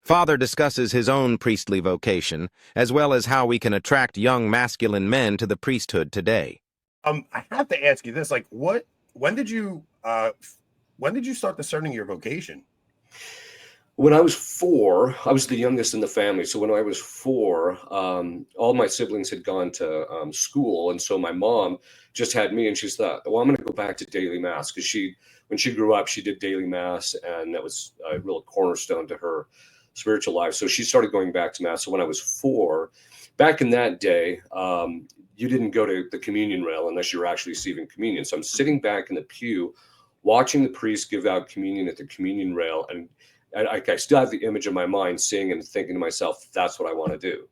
Father discusses his own priestly vocation, as well as how we can attract young masculine men to the priesthood today. I have to ask you this: like, when did you start discerning your vocation? When I was 4, I was the youngest in the family. So when I was 4, all my siblings had gone to school. And so my mom just had me, and she thought, well, I'm going to go back to daily mass, because when she grew up, she did daily mass, and that was a real cornerstone to her spiritual life. So she started going back to mass. So when I was 4, back in that day, you didn't go to the communion rail unless you were actually receiving communion. So I'm sitting back in the pew, watching the priest give out communion at the communion rail, and I still have the image in my mind, seeing and thinking to myself, that's what I want to do.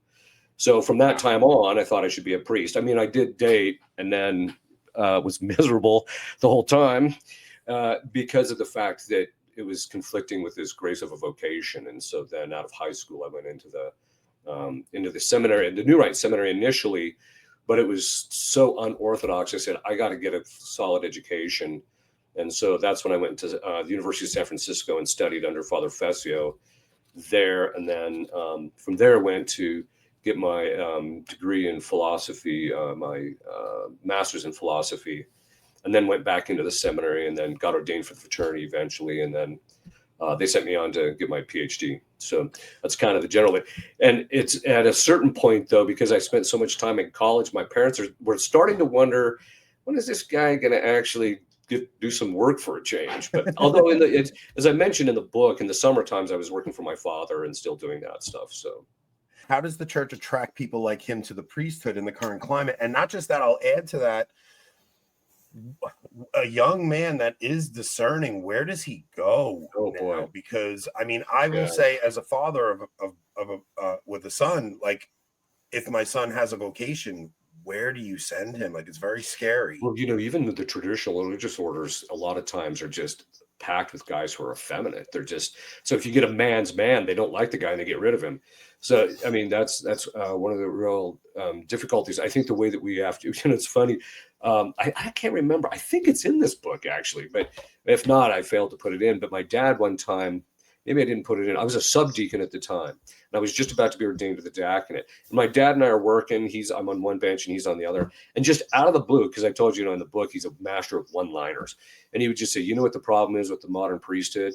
So from that time on, I thought I should be a priest. I mean, I did date, and then was miserable the whole time because of the fact that it was conflicting with this grace of a vocation. And so then out of high school, I went into the seminary, the New Rite Seminary initially, but it was so unorthodox. I said, I got to get a solid education. And so that's when I went to the University of San Francisco and studied under Father Fessio there. And then from there, went to get my degree in philosophy, my master's in philosophy, and then went back into the seminary, and then got ordained for the fraternity eventually. And then they sent me on to get my PhD. So that's kind of the general way. And it's at a certain point, though, because I spent so much time in college, my parents were starting to wonder, when is this guy going to actually do some work for a change? But although as I mentioned in the book, in the summer times, I was working for my father and still doing that stuff. So how does the church attract people like him to the priesthood in the current climate? And not just that, I'll add to that, a young man that is discerning, where does he go now? Boy. Because I mean, I will say, as a father with a son, like, if my son has a vocation, where do you send him? Like, it's very scary. Well, even the traditional religious orders a lot of times are just packed with guys who are effeminate. They're just, so if you get a man's man, they don't like the guy and they get rid of him. So, I mean, that's one of the real difficulties. I think the way that we have to, it's funny. I can't remember. I think it's in this book, actually, but if not, I failed to put it in. But my dad one time, maybe I didn't put it in. I was a subdeacon at the time, and I was just about to be ordained to the diaconate. And my dad and I are working. I'm on one bench and he's on the other. And just out of the blue, because I told you, in the book, he's a master of one-liners. And he would just say, you know what the problem is with the modern priesthood?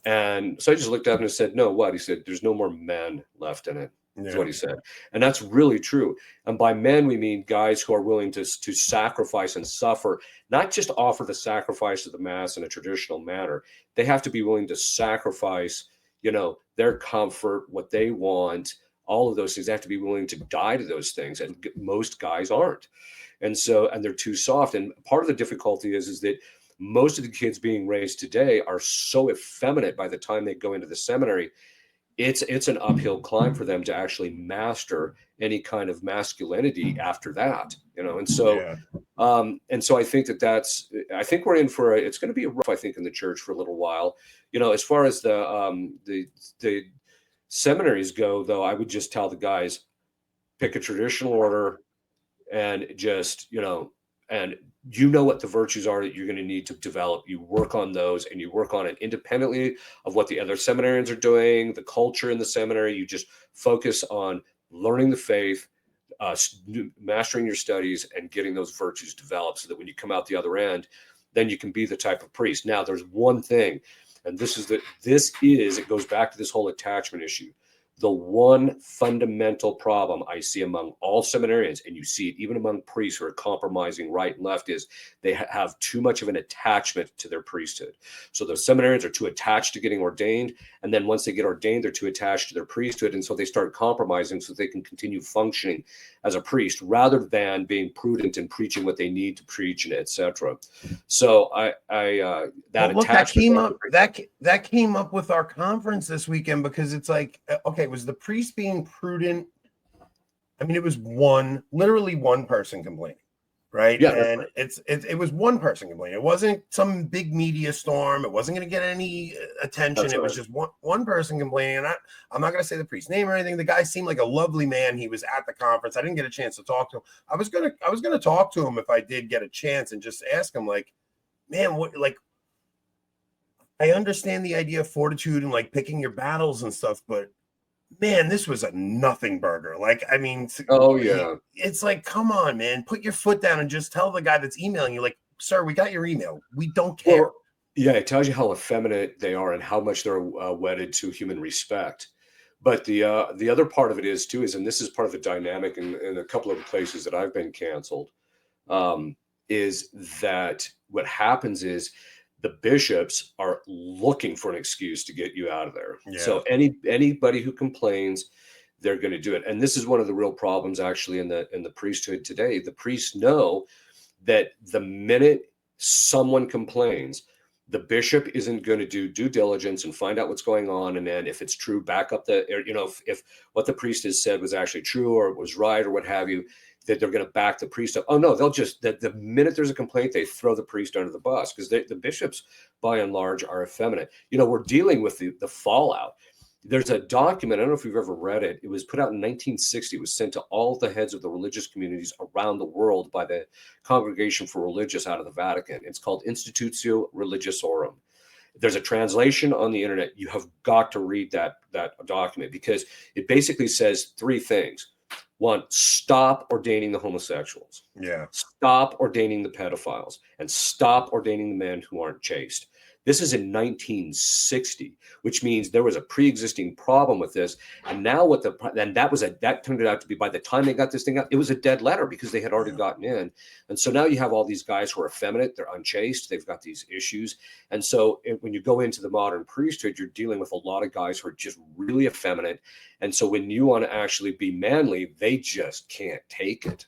And so I just looked up and said, no, what? He said, there's no more men left in it. Is what he said. And that's really true. And by men, we mean guys who are willing to sacrifice and suffer, not just offer the sacrifice of the mass in a traditional manner. They have to be willing to sacrifice, their comfort, what they want, all of those things. They have to be willing to die to those things. And most guys aren't. And they're too soft. And part of the difficulty is that most of the kids being raised today are so effeminate by the time they go into the seminary. It's an uphill climb for them to actually master any kind of masculinity after that, And so, I think I think we're in for it's going to be rough, I think, in the church for a little while, as far as the seminaries go, though. I would just tell the guys, pick a traditional order and just, and what the virtues are that you're going to need to develop. You work on those, and you work on it independently of what the other seminarians are doing, the culture in the seminary. You just focus on learning the faith, mastering your studies, and getting those virtues developed so that when you come out the other end, then you can be the type of priest. Now, there's one thing, and it goes back to this whole attachment issue. The one fundamental problem I see among all seminarians, and you see it even among priests who are compromising right and left, is they have too much of an attachment to their priesthood. So the seminarians are too attached to getting ordained, and then once they get ordained, they're too attached to their priesthood, and so they start compromising so they can continue functioning as a priest rather than being prudent and preaching what they need to preach, and etc. So that came up with our conference this weekend, because it's like, okay, was the priest being prudent? I mean, it was literally one person complaining, right? Yeah, and it was one person complaining. It wasn't some big media storm. It wasn't going to get any attention. It was just one person complaining. And I'm not going to say the priest's name or anything. The guy seemed like a lovely man. He was at the conference. I didn't get a chance to talk to him. I was gonna talk to him if I did get a chance, and just ask him, like, man, what, like, I understand the idea of fortitude and like picking your battles and stuff, but man, this was a nothing burger. Like, I mean, Oh yeah. it's like, come on, man, put your foot down and just tell the guy that's emailing you, like, sir, we got your email. We don't care. Well, yeah, it tells you how effeminate they are and how much they're wedded to human respect. But the other part of it is too is, and this is part of the dynamic in a couple of the places that I've been canceled, is that what happens is the bishops are looking for an excuse to get you out of there. Yeah. So anybody who complains, they're going to do it. And this is one of the real problems actually in the priesthood today. The priests know that the minute someone complains, the bishop isn't going to do due diligence and find out what's going on. And then if it's true, back up if what the priest has said was actually true or was right or what have you, that they're going to back the priest up. Oh no, they'll just, the minute there's a complaint, they throw the priest under the bus because the bishops by and large are effeminate. We're dealing with the fallout. There's a document, I don't know if you've ever read it. It was put out in 1960. It was sent to all the heads of the religious communities around the world by the Congregation for Religious out of the Vatican. It's called Institutio Religiosorum. There's a translation on the internet. You have got to read that document because it basically says three things. One, stop ordaining the homosexuals. Yeah. Stop ordaining the pedophiles and stop ordaining the men who aren't chaste. This is in 1960, which means there was a pre-existing problem with this. And now that turned out to be, by the time they got this thing out, it was a dead letter because they had already gotten in. And so now you have all these guys who are effeminate, they're unchaste, they've got these issues. And so when you go into the modern priesthood, you're dealing with a lot of guys who are just really effeminate. And so when you want to actually be manly, they just can't take it.